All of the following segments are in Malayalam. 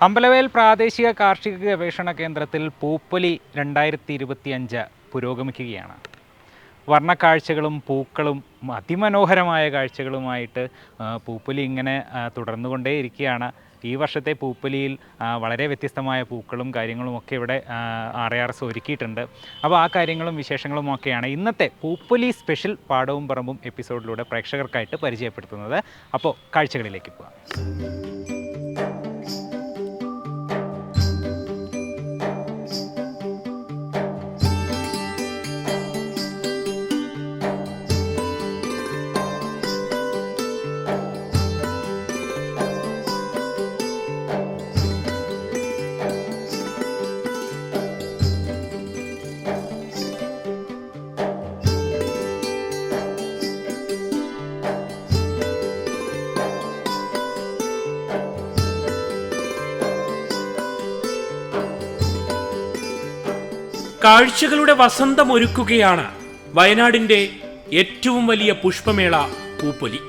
അമ്പലവയൽ പ്രാദേശിക കാർഷിക ഗവേഷണ കേന്ദ്രത്തിൽ പൂപ്പൊലി 2025 പുരോഗമിക്കുകയാണ്. വർണ്ണക്കാഴ്ചകളും പൂക്കളും അതിമനോഹരമായ കാഴ്ചകളുമായിട്ട് പൂപ്പൊലി ഇങ്ങനെ തുടർന്നുകൊണ്ടേയിരിക്കുകയാണ്. ഈ വർഷത്തെ പൂപ്പൊലിയിൽ വളരെ വ്യത്യസ്തമായ പൂക്കളും കാര്യങ്ങളുമൊക്കെ ഇവിടെ RARS ഒരുക്കിയിട്ടുണ്ട്. അപ്പോൾ ആ കാര്യങ്ങളും വിശേഷങ്ങളും ഒക്കെയാണ് ഇന്നത്തെ പൂപ്പൊലി സ്പെഷ്യൽ പാടവും പറമ്പും എപ്പിസോഡിലൂടെ പ്രേക്ഷകർക്കായിട്ട് പരിചയപ്പെടുത്തുന്നത്. അപ്പോൾ കാഴ്ചകളിലേക്ക് പോകാം. കാഴ്ചകളുടെ വസന്തമൊരുക്കുകയാണ് വയനാടിന്റെ ഏറ്റവും വലിയ പുഷ്പമേള പൂപ്പൊലി.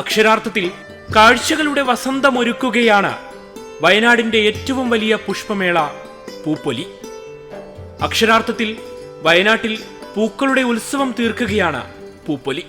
അക്ഷരാർത്ഥത്തിൽ കാഴ്ചകളുടെ വസന്തമൊരുക്കുകയാണ് വയനാടിന്റെ ഏറ്റവും വലിയ പുഷ്പമേള പൂപ്പൊലി. അക്ഷരാർത്ഥത്തിൽ വയനാട്ടിൽ പൂക്കളുടെ ഉത്സവം തീർക്കുകയാണ് പൂപ്പൊലി.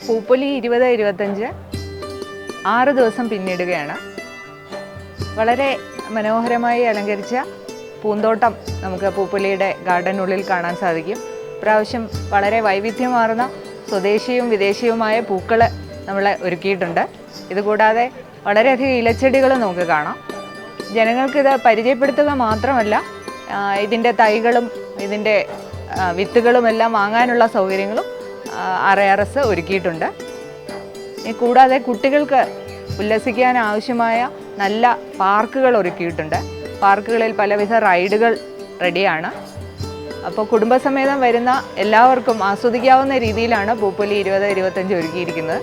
പൂപ്പൊലി 2025 6 ദിവസം പിന്നിടുകയാണ്. വളരെ മനോഹരമായി അലങ്കരിച്ച പൂന്തോട്ടം നമുക്ക് പൂപ്പൊലിയുടെ ഗാർഡനുള്ളിൽ കാണാൻ സാധിക്കും. ഇപ്രാവശ്യം വളരെ വൈവിധ്യമാർന്ന സ്വദേശിയും വിദേശിയുമായ പൂക്കൾ നമ്മളെ ഒരുക്കിയിട്ടുണ്ട്. ഇതുകൂടാതെ വളരെയധികം ഇലച്ചെടികൾ നമുക്ക് കാണാം. ജനങ്ങൾക്കിത് പരിചയപ്പെടുത്തുക മാത്രമല്ല, ഇതിൻ്റെ തൈകളും ഇതിൻ്റെ വിത്തുകളുമെല്ലാം വാങ്ങാനുള്ള സൗകര്യങ്ങളും RARS ഒരുക്കിയിട്ടുണ്ട്. കൂടാതെ കുട്ടികൾക്ക് ഉല്ലസിക്കാൻ ആവശ്യമായ നല്ല പാർക്കുകൾ ഒരുക്കിയിട്ടുണ്ട്. പാർക്കുകളിൽ പലവിധ റൈഡുകൾ റെഡിയാണ്. അപ്പോൾ കുടുംബസമേതം വരുന്ന എല്ലാവർക്കും ആസ്വദിക്കാവുന്ന രീതിയിലാണ് പൂപ്പൊലി 2025 ഒരുക്കിയിരിക്കുന്നത്.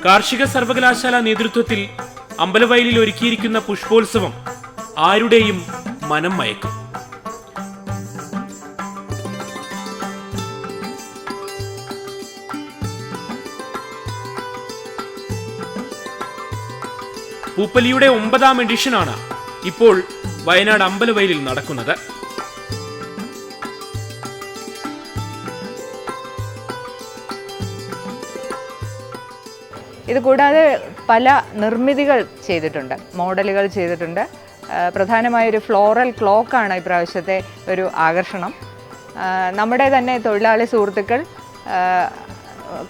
കാർഷിക സർവകലാശാല നേതൃത്വത്തിൽ അമ്പലവയലിൽ ഒരുക്കിയിരിക്കുന്ന പുഷ്പോത്സവം ആരുടെയും മനം മയക്കും. പൂപ്പൊലിയുടെ 9ാം എഡിഷനാണ് ഇപ്പോൾ വയനാട് അമ്പലവയലിൽ നടക്കുന്നത്. ഇതുകൂടാതെ പല നിർമ്മിതികൾ ചെയ്തിട്ടുണ്ട്, മോഡലുകൾ ചെയ്തിട്ടുണ്ട്. പ്രധാനമായൊരു ഫ്ലോറൽ ക്ലോക്കാണ് ഇപ്രാവശ്യത്തെ ഒരു ആകർഷണം. നമ്മുടെ തന്നെ തൊഴിലാളി സുഹൃത്തുക്കൾ,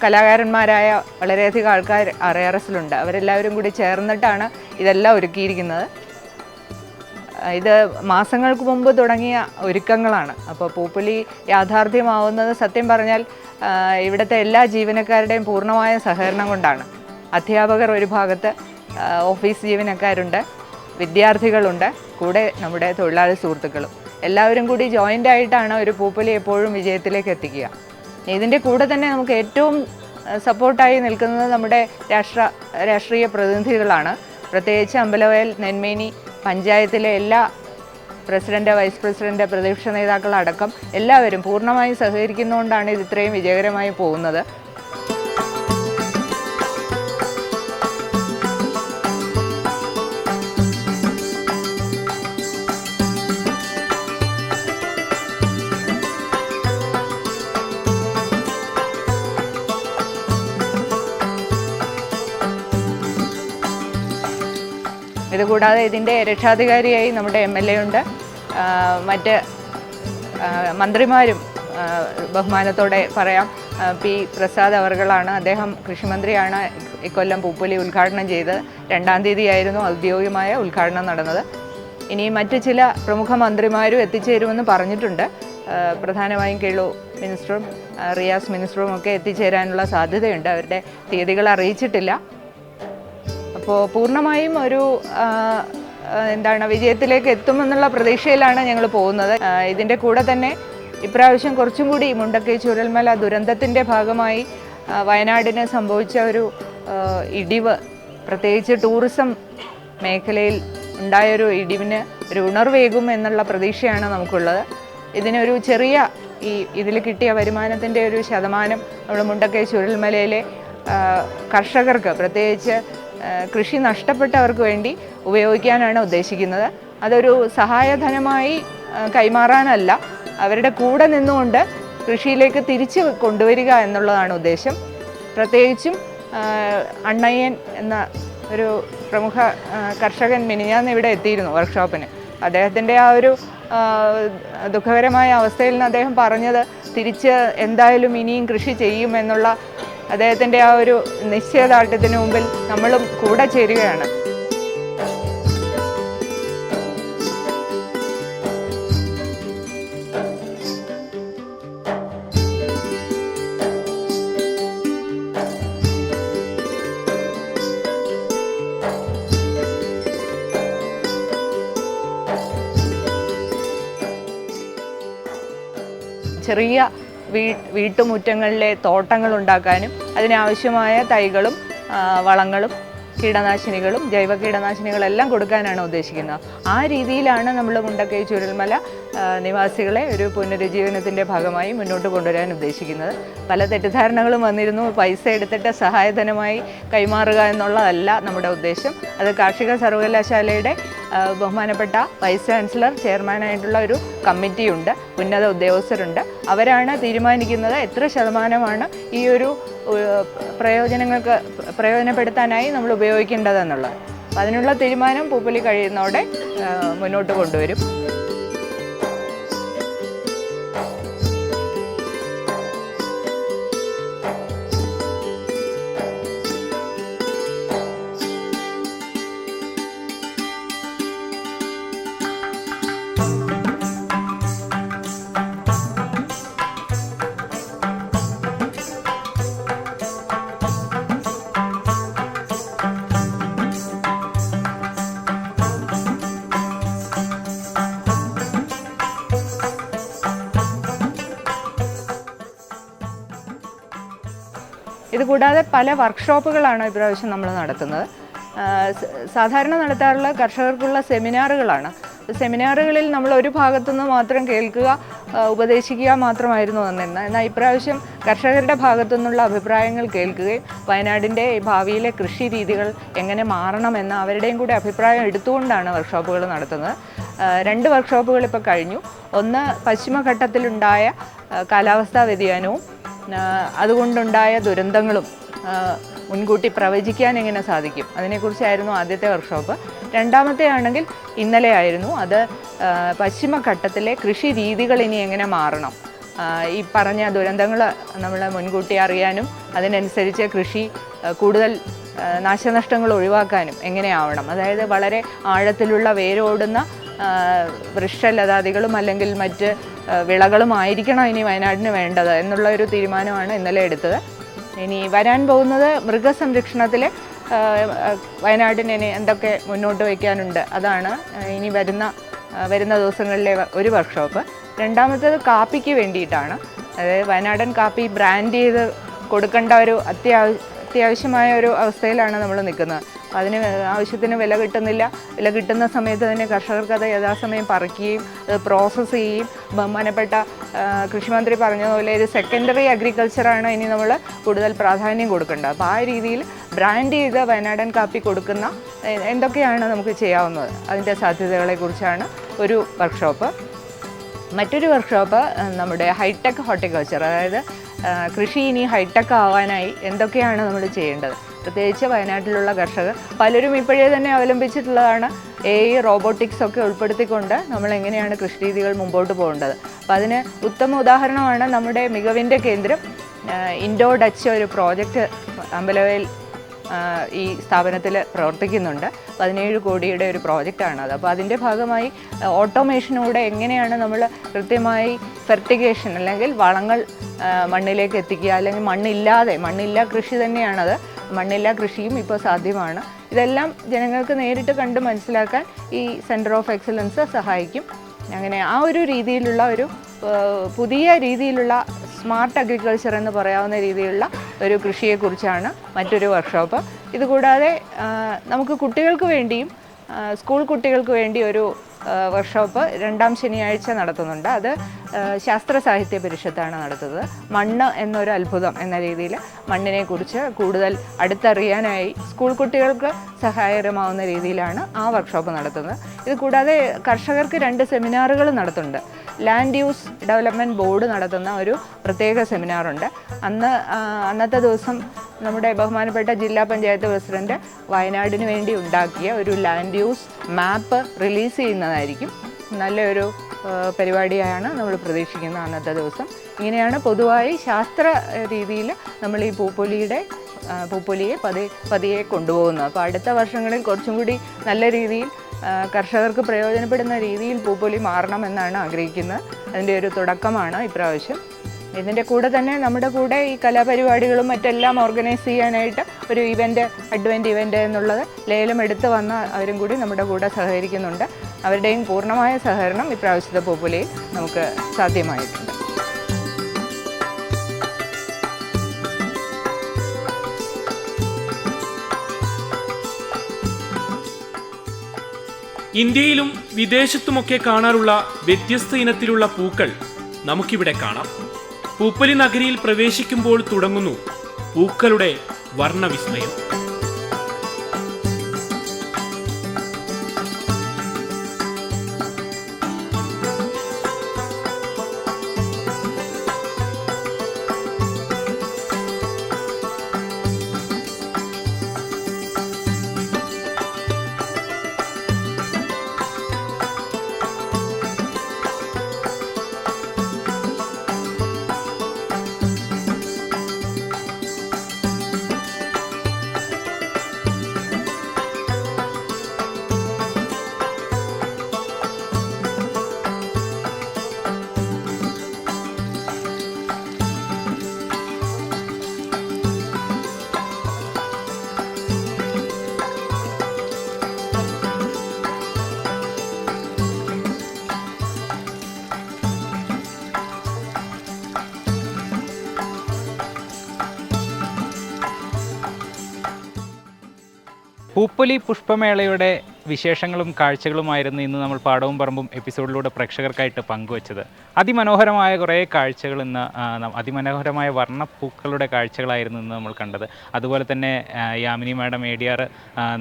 കലാകാരന്മാരായ വളരെയധികം ആൾക്കാർ RARSലുണ്ട്. അവരെല്ലാവരും കൂടി ചേർന്നിട്ടാണ് ഇതെല്ലാം ഒരുക്കിയിരിക്കുന്നത്. ഇത് മാസങ്ങൾക്ക് മുമ്പ് തുടങ്ങിയ ഒരുക്കങ്ങളാണ്. അപ്പോൾ പൂപ്പൊലി യാഥാർത്ഥ്യമാവുന്നത് സത്യം പറഞ്ഞാൽ ഇവിടുത്തെ എല്ലാ ജീവനക്കാരുടെയും പൂർണ്ണമായ സഹകരണം കൊണ്ടാണ്. അധ്യാപകർ ഒരു ഭാഗത്ത്, ഓഫീസ് ജീവനക്കാരുണ്ട്, വിദ്യാർത്ഥികളുണ്ട്, കൂടെ നമ്മുടെ തൊഴിലാളി സുഹൃത്തുക്കളും എല്ലാവരും കൂടി ജോയിൻ്റ് ആയിട്ടാണ് ഒരു പൂപ്പൊലി എപ്പോഴും വിജയത്തിലേക്ക് എത്തിക്കുക. ഇതിൻ്റെ കൂടെ തന്നെ നമുക്ക് ഏറ്റവും സപ്പോർട്ടായി നിൽക്കുന്നത് നമ്മുടെ രാഷ്ട്രീയ പ്രതിനിധികളാണ്. പ്രത്യേകിച്ച് അമ്പലവയൽ നെന്മേനി പഞ്ചായത്തിലെ എല്ലാ പ്രസിഡന്റ്, വൈസ് പ്രസിഡന്റ്, പ്രതിപക്ഷ നേതാക്കളടക്കം എല്ലാവരും പൂർണ്ണമായും സഹകരിക്കുന്നതുകൊണ്ടാണ് ഇത് ഇത്രയും വിജയകരമായി പോകുന്നത്. ഇതുകൂടാതെ ഇതിൻ്റെ രക്ഷാധികാരിയായി നമ്മുടെ MLA ഉണ്ട്, മറ്റ് മന്ത്രിമാരും ബഹുമാനത്തോടെ പറയാം. പി പ്രസാദ് അവർകളാണ്, അദ്ദേഹം കൃഷിമന്ത്രിയാണ്. ഇക്കൊല്ലം പൂപ്പൊലി ഉദ്ഘാടനം ചെയ്ത് 2-ാം തീയതിയായിരുന്നു ഔദ്യോഗികമായ ഉദ്ഘാടനം നടന്നത്. ഇനി മറ്റ് ചില പ്രമുഖ മന്ത്രിമാരും എത്തിച്ചേരുമെന്ന് പറഞ്ഞിട്ടുണ്ട്. പ്രധാനമായും കേളു മിനിസ്റ്ററും റിയാസ് മിനിസ്റ്ററും ഒക്കെ എത്തിച്ചേരാനുള്ള സാധ്യതയുണ്ട്. അവരുടെ തീയതികൾ അറിയിച്ചിട്ടില്ല. അപ്പോൾ പൂർണ്ണമായും ഒരു വിജയത്തിലേക്ക് എത്തുമെന്നുള്ള പ്രതീക്ഷയിലാണ് ഞങ്ങൾ പോകുന്നത്. ഇതിൻ്റെ കൂടെ തന്നെ ഇപ്രാവശ്യം കുറച്ചും കൂടി മുണ്ടക്കൈ ചൂരൽമല ദുരന്തത്തിൻ്റെ ഭാഗമായി വയനാടിന് സംഭവിച്ച ഒരു ഇടിവ്, പ്രത്യേകിച്ച് ടൂറിസം മേഖലയിൽ ഉണ്ടായൊരു ഇടിവിന് ഒരു ഉണർവേകും എന്നുള്ള പ്രതീക്ഷയാണ് നമുക്കുള്ളത്. ഇതിനൊരു ചെറിയ ഇതിൽ കിട്ടിയ വരുമാനത്തിൻ്റെ ഒരു ശതമാനം നമ്മൾ മുണ്ടക്കൈ ചൂരൽമലയിലെ കർഷകർക്ക്, പ്രത്യേകിച്ച് കൃഷി നഷ്ടപ്പെട്ടവർക്ക് വേണ്ടി ഉപയോഗിക്കാനാണ് ഉദ്ദേശിക്കുന്നത്. അതൊരു സഹായധനമായി കൈമാറാനല്ല, അവരുടെ കൂടെ നിന്നുകൊണ്ട് കൃഷിയിലേക്ക് തിരിച്ച് കൊണ്ടുവരിക എന്നുള്ളതാണ് ഉദ്ദേശം. പ്രത്യേകിച്ചും അണ്ണയ്യൻ എന്ന ഒരു പ്രമുഖ കർഷകൻ മിനിഞ്ഞാന്ന് ഇവിടെ എത്തിയിരുന്നു വർക്ക്ഷോപ്പിന്. അദ്ദേഹത്തിൻ്റെ ആ ഒരു ദുഃഖകരമായ അവസ്ഥയിൽ നിന്ന് അദ്ദേഹം പറഞ്ഞത് തിരിച്ച് എന്തായാലും ഇനിയും കൃഷി ചെയ്യുമെന്നുള്ള അദ്ദേഹത്തിൻ്റെ ആ ഒരു നിശ്ചയദാർഢ്യത്തിന് മുമ്പിൽ നമ്മളും കൂടെ ചേരുകയാണ്. ചെറിയ വീട്ടുമുറ്റങ്ങളിലെ തോട്ടങ്ങൾ ഉണ്ടാക്കാനും അതിനാവശ്യമായ തൈകളും വളങ്ങളും കീടനാശിനികളും ജൈവ കീടനാശിനികളെല്ലാം കൊടുക്കാനാണ് ഉദ്ദേശിക്കുന്നത്. ആ രീതിയിലാണ് നമ്മൾ മുണ്ടക്കൈ ചൂരൽമല നിവാസികളെ ഒരു പുനരുജ്ജീവനത്തിൻ്റെ ഭാഗമായി മുന്നോട്ട് കൊണ്ടുവരാൻ ഉദ്ദേശിക്കുന്നത്. പല തെറ്റിദ്ധാരണകളും വന്നിരുന്നു. പൈസ എടുത്തിട്ട് സഹായധനമായി കൈമാറുക എന്നുള്ളതല്ല നമ്മുടെ ഉദ്ദേശം. അത് കാർഷിക സർവകലാശാലയുടെ ബഹുമാനപ്പെട്ട വൈസ് ചാൻസലർ, ചെയർമാനായിട്ടുള്ള ഒരു കമ്മിറ്റിയുണ്ട്, ഉന്നത ഉദ്യോഗസ്ഥരുണ്ട്. അവരാണ് തീരുമാനിക്കുന്നത് എത്ര ശതമാനമാണ് ഈ ഒരു പ്രയോജനപ്പെടുത്താനായി നമ്മൾ ഉപയോഗിക്കേണ്ടതെന്നുള്ളത്. അപ്പം അതിനുള്ള തീരുമാനം പൂപ്പൊലി കഴിയുന്നതോടെ മുന്നോട്ട് കൊണ്ടുവരും. ഇതുകൂടാതെ പല വർക്ക്ഷോപ്പുകളാണ് ഇപ്രാവശ്യം നമ്മൾ നടത്തുന്നത്. സാധാരണ നടത്താറുള്ള കർഷകർക്കുള്ള സെമിനാറുകളാണ്. സെമിനാറുകളിൽ നമ്മൾ ഒരു ഭാഗത്തുനിന്ന് മാത്രം കേൾക്കുക, ഉപദേശിക്കുക മാത്രമായിരുന്നു വന്നിരുന്നത്. എന്നാൽ ഇപ്രാവശ്യം കർഷകരുടെ ഭാഗത്തുനിന്നുള്ള അഭിപ്രായങ്ങൾ കേൾക്കുകയും വയനാടിൻ്റെ ഭാവിയിലെ കൃഷി രീതികൾ എങ്ങനെ മാറണമെന്ന് അവരുടെയും കൂടി അഭിപ്രായം എടുത്തുകൊണ്ടാണ് വർക്ക്ഷോപ്പുകൾ നടത്തുന്നത്. 2 വർക്ക്ഷോപ്പുകൾ ഇപ്പോൾ കഴിഞ്ഞു. ഒന്ന് പശ്ചിമഘട്ടത്തിലുണ്ടായ കാലാവസ്ഥാ വ്യതിയാനവും അതുകൊണ്ടുണ്ടായ ദുരന്തങ്ങളും മുൻകൂട്ടി പ്രവചിക്കാൻ എങ്ങനെ സാധിക്കും, അതിനെക്കുറിച്ചായിരുന്നു ആദ്യത്തെ വർക്ക്ഷോപ്പ്. രണ്ടാമത്തെ ആണെങ്കിൽ ഇന്നലെ ആയിരുന്നു. അത് പശ്ചിമഘട്ടത്തിലെ കൃഷി രീതികൾ ഇനി എങ്ങനെ മാറണം, ഈ പറഞ്ഞ ദുരന്തങ്ങൾ നമ്മൾ മുൻകൂട്ടി അറിയാനും അതിനനുസരിച്ച് കൃഷി കൂടുതൽ നാശനഷ്ടങ്ങൾ ഒഴിവാക്കാനും എങ്ങനെയാവണം. അതായത് വളരെ ആഴത്തിലുള്ള വേരോടുന്ന വൃക്ഷലതാദികളും അല്ലെങ്കിൽ മറ്റ് വിളകളുമായിരിക്കണം ഇനി വയനാടിന് വേണ്ടത് എന്നുള്ള ഒരു തീരുമാനമാണ് ഇന്നലെ എടുത്തത്. ഇനി വരാൻ പോകുന്നത് മൃഗസംരക്ഷണത്തിൽ വയനാടിന് ഇനി എന്തൊക്കെ മുന്നോട്ട് വയ്ക്കാനുണ്ട്, അതാണ് ഇനി വരുന്ന ദിവസങ്ങളിലെ ഒരു വർക്ക്ഷോപ്പ്. രണ്ടാമത്തേത് കാപ്പിക്ക് വേണ്ടിയിട്ടാണ്. അതായത് വയനാടൻ കാപ്പി ബ്രാൻഡ് ചെയ്ത് കൊടുക്കേണ്ട ഒരു അത്യാവശ്യമായ ഒരു അവസ്ഥയിലാണ് നമ്മൾ നിൽക്കുന്നത്. അതിന് ആവശ്യത്തിന് വില കിട്ടുന്നില്ല. വില കിട്ടുന്ന സമയത്ത് തന്നെ കർഷകർക്ക് അത് യഥാസമയം പറിക്കുകയും അത് പ്രോസസ്സ് ചെയ്യുകയും ബഹുമാനപ്പെട്ട കൃഷിമന്ത്രി പറഞ്ഞതുപോലെ ഒരു സെക്കൻഡറി അഗ്രികൾച്ചറാണ് ഇനി നമ്മൾ കൂടുതൽ പ്രാധാന്യം കൊടുക്കേണ്ടത്. അപ്പോൾ ആ രീതിയിൽ ബ്രാൻഡ് ചെയ്ത് വയനാടൻ കാപ്പി കൊടുക്കുന്ന എന്തൊക്കെയാണ് നമുക്ക് ചെയ്യാവുന്നത്, അതിൻ്റെ സാധ്യതകളെക്കുറിച്ചാണ് ഒരു വർക്ക്ഷോപ്പ്. മറ്റൊരു വർക്ക്ഷോപ്പ് നമ്മുടെ ഹൈടെക് ഹോർട്ടിക്കൾച്ചർ, അതായത് കൃഷി ഇനി ഹൈടെക് ആവാനായി എന്തൊക്കെയാണ് നമ്മൾ ചെയ്യേണ്ടത്. പ്രത്യേകിച്ച് വയനാട്ടിലുള്ള കർഷകർ പലരും ഇപ്പോഴേ തന്നെ അവലംബിച്ചിട്ടുള്ളതാണ് AI റോബോട്ടിക്സ് ഒക്കെ ഉൾപ്പെടുത്തിക്കൊണ്ട് നമ്മൾ എങ്ങനെയാണ് കൃഷി രീതികൾ മുമ്പോട്ട് പോകേണ്ടത്. അപ്പോൾ അതിന് ഉത്തമ ഉദാഹരണമാണ് നമ്മുടെ മികവിൻ്റെ കേന്ദ്രം ഇൻഡോ ഡച്ച് ഒരു പ്രോജക്റ്റ് അമ്പലവയൽ ഈ സ്ഥാപനത്തിൽ പ്രവർത്തിക്കുന്നുണ്ട്. 17 കോടിയുടെ ഒരു പ്രോജക്റ്റാണത്. അപ്പോൾ അതിൻ്റെ ഭാഗമായി ഓട്ടോമേഷനൂടെ എങ്ങനെയാണ് നമ്മൾ കൃത്യമായി ഫെർട്ടിഗേഷൻ അല്ലെങ്കിൽ വളങ്ങൾ മണ്ണിലേക്ക് എത്തിക്കുക, അല്ലെങ്കിൽ മണ്ണില്ല കൃഷി തന്നെയാണത്. മണ്ണില്ലാ കൃഷിയും ഇപ്പോൾ സാധ്യമാണ്. ഇതെല്ലാം ജനങ്ങൾക്ക് നേരിട്ട് കണ്ട് മനസ്സിലാക്കാൻ ഈ സെൻറ്റർ ഓഫ് എക്സലൻസ് സഹായിക്കും. അങ്ങനെ ആ ഒരു രീതിയിലുള്ള ഒരു പുതിയ രീതിയിലുള്ള സ്മാർട്ട് അഗ്രികൾച്ചർ എന്ന് പറയാവുന്ന രീതിയിലുള്ള ഒരു കൃഷിയെക്കുറിച്ചാണ് മറ്റൊരു വർക്ക്ഷോപ്പ്. ഇതുകൂടാതെ നമുക്ക് കുട്ടികൾക്ക് വേണ്ടിയും സ്കൂൾ കുട്ടികൾക്ക് വേണ്ടി ഒരു വർക്ക്ഷോപ്പ് 2ാം ശനിയാഴ്ച നടത്തുന്നുണ്ട്. അത് ശാസ്ത്ര സാഹിത്യ പരിഷത്താണ് നടത്തുന്നത്. മണ്ണ് എന്നൊരു അത്ഭുതം എന്ന രീതിയിൽ മണ്ണിനെക്കുറിച്ച് കൂടുതൽ അടുത്തറിയാനായി സ്കൂൾ കുട്ടികൾക്ക് സഹായകരമാവുന്ന രീതിയിലാണ് ആ വർക്ക്ഷോപ്പ് നടത്തുന്നത്. ഇത് കൂടാതെ കർഷകർക്ക് 2 സെമിനാറുകൾ നടത്തുന്നുണ്ട്. ലാൻഡ് യൂസ് ഡെവലപ്മെൻറ്റ് ബോർഡ് നടത്തുന്ന ഒരു പ്രത്യേക സെമിനാറുണ്ട്. അന്നത്തെ ദിവസം നമ്മുടെ ബഹുമാനപ്പെട്ട ജില്ലാ പഞ്ചായത്ത് പ്രസിഡന്റ് വയനാടിന് വേണ്ടി ഉണ്ടാക്കിയ ഒരു ലാൻഡ് യൂസ് മാപ്പ് റിലീസ് ചെയ്യുന്നതായിരിക്കും. നല്ലൊരു പരിപാടിയാണ് നമ്മൾ പ്രതീക്ഷിക്കുന്നത് അന്നത്തെ ദിവസം. ഇങ്ങനെയാണ് പൊതുവായി ശാസ്ത്ര രീതിയിൽ നമ്മൾ ഈ പൂപ്പൊലിയെ പതിയെ കൊണ്ടുപോകുന്നത്. അപ്പോൾ അടുത്ത വർഷങ്ങളിൽ കുറച്ചും കൂടി നല്ല രീതിയിൽ കർഷകർക്ക് പ്രയോജനപ്പെടുന്ന രീതിയിൽ പൂപ്പൊലി മാറണമെന്നാണ് ആഗ്രഹിക്കുന്നത്. അതിൻ്റെ ഒരു തുടക്കമാണ് ഇപ്രാവശ്യം. ഇതിൻ്റെ കൂടെ തന്നെ നമ്മുടെ കൂടെ ഈ കലാപരിപാടികളും മറ്റെല്ലാം ഓർഗനൈസ് ചെയ്യാനായിട്ട് ഒരു അഡ്വൻറ്റ് ഇവൻ്റ് എന്നുള്ളത് ലേലം എടുത്ത് വന്ന അവരും കൂടി നമ്മുടെ കൂടെ സഹകരിക്കുന്നുണ്ട്. അവരുടെയും പൂർണ്ണമായ സഹകരണം ഇപ്രാവശ്യത്തെ പൂപ്പൊലിയിൽ നമുക്ക് സാധ്യമായിട്ടുണ്ട്. ഇന്ത്യയിലും വിദേശത്തുമൊക്കെ കാണാറുള്ള വ്യത്യസ്ത ഇനത്തിലുള്ള പൂക്കൾ നമുക്കിവിടെ കാണാം. പൂപ്പൊലി നഗരിയിൽ പ്രവേശിക്കുമ്പോൾ തുടങ്ങുന്നു പൂക്കളുടെ വർണ്ണവിസ്മയം. പൂപ്പൊലി പുഷ്പമേളയുടെ വിശേഷങ്ങളും കാഴ്ചകളുമായിരുന്നു ഇന്ന് നമ്മൾ പാടവും പറമ്പും എപ്പിസോഡിലൂടെ പ്രേക്ഷകർക്കായിട്ട് പങ്കുവച്ചത്. അതിമനോഹരമായ കുറേ കാഴ്ചകൾ ഇന്ന് അതിമനോഹരമായ വർണ്ണപ്പൂക്കളുടെ കാഴ്ചകളായിരുന്നു ഇന്ന് നമ്മൾ കണ്ടത്. അതുപോലെ തന്നെ യാമിനി മാഡം ADR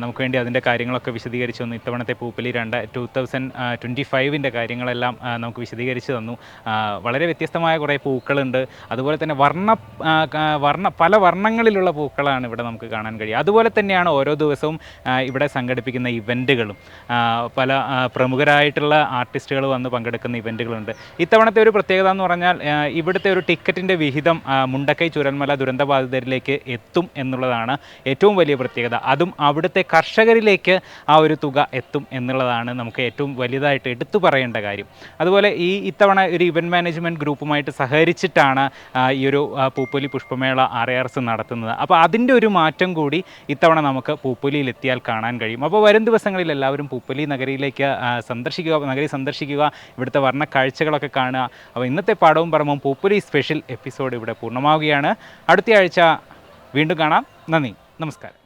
നമുക്ക് വേണ്ടി അതിൻ്റെ കാര്യങ്ങളൊക്കെ വിശദീകരിച്ചു തന്നു. ഇത്തവണത്തെ പൂപ്പൊലി 2025 കാര്യങ്ങളെല്ലാം നമുക്ക് വിശദീകരിച്ച് തന്നു. വളരെ വ്യത്യസ്തമായ കുറേ പൂക്കളുണ്ട്. അതുപോലെ തന്നെ പല വർണ്ണങ്ങളിലുള്ള പൂക്കളാണ് ഇവിടെ നമുക്ക് കാണാൻ കഴിയുക. അതുപോലെ തന്നെയാണ് ഓരോ ദിവസവും ഇവിടെ സംഘടിപ്പിക്കുന്ന ഇവൻറ്റുകൾ. ഇവൻറ്റുകളും പല പ്രമുഖരായിട്ടുള്ള ആർട്ടിസ്റ്റുകൾ വന്ന് പങ്കെടുക്കുന്ന ഇവൻറ്റുകളുണ്ട്. ഇത്തവണത്തെ ഒരു പ്രത്യേകത എന്ന് പറഞ്ഞാൽ ഇവിടുത്തെ ഒരു ടിക്കറ്റിൻ്റെ വിഹിതം മുണ്ടക്കൈ ചൂരൽമല ദുരന്തബാധിതരിലേക്ക് എത്തും എന്നുള്ളതാണ് ഏറ്റവും വലിയ പ്രത്യേകത. അതും അവിടുത്തെ കർഷകരിലേക്ക് ആ ഒരു തുക എത്തും എന്നുള്ളതാണ് നമുക്ക് ഏറ്റവും വലുതായിട്ട് എടുത്തു പറയേണ്ട കാര്യം. അതുപോലെ ഇത്തവണ ഒരു ഇവൻറ്റ് മാനേജ്മെൻറ്റ് ഗ്രൂപ്പുമായിട്ട് സഹകരിച്ചിട്ടാണ് ഈ ഒരു പൂപ്പൊലി പുഷ്പമേള RARS നടത്തുന്നത്. അപ്പോൾ അതിൻ്റെ ഒരു മാറ്റം കൂടി ഇത്തവണ നമുക്ക് പൂപ്പൊലിയിൽ എത്തിയാൽ കാണാൻ കഴിയും. അപ്പോൾ വരും ദിവസങ്ങളിൽ എല്ലാവരും പൂപ്പൊലി നഗരിയിലേക്ക് നഗരി സന്ദർശിക്കുക, ഇവിടുത്തെ വർണ്ണ കാഴ്ചകളൊക്കെ കാണുക. അപ്പോൾ ഇന്നത്തെ പാടവും പറമ്പും പൂപ്പൊലി സ്പെഷ്യൽ എപ്പിസോഡ് ഇവിടെ പൂർണ്ണമാവുകയാണ്. അടുത്ത ആഴ്ച വീണ്ടും കാണാം. നന്ദി, നമസ്കാരം.